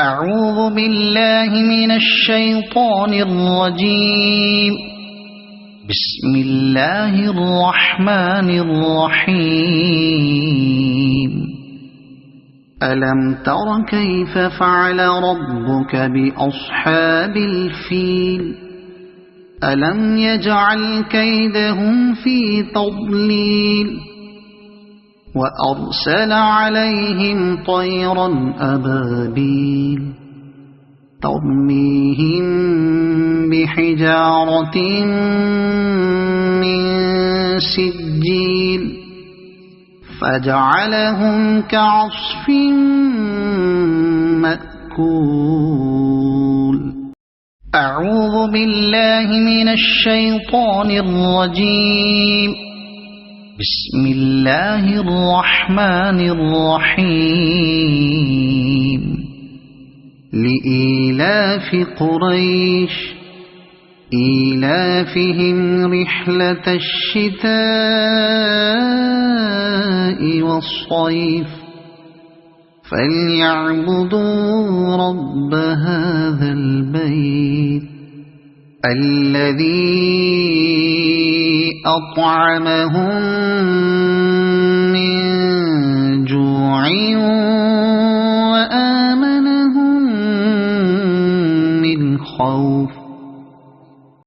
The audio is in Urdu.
أعوذ بالله من الشيطان الرجيم. بسم الله الرحمن الرحيم. ألم تر كيف فعل ربك بأصحاب الفيل؟ ألم يجعل كيدهم في تضليل وأرسل عليهم طيرا أبابيل ترميهم بحجارة من سجيل فجعلهم كعصف مأكول. أعوذ بالله من الشيطان الرجيم. بسم الله الرحمن الرحيم. لإيلاف قريش إيلافهم رحلة الشتاء والصيف فليعبدوا رب هذا البيت الذي أطعمهم من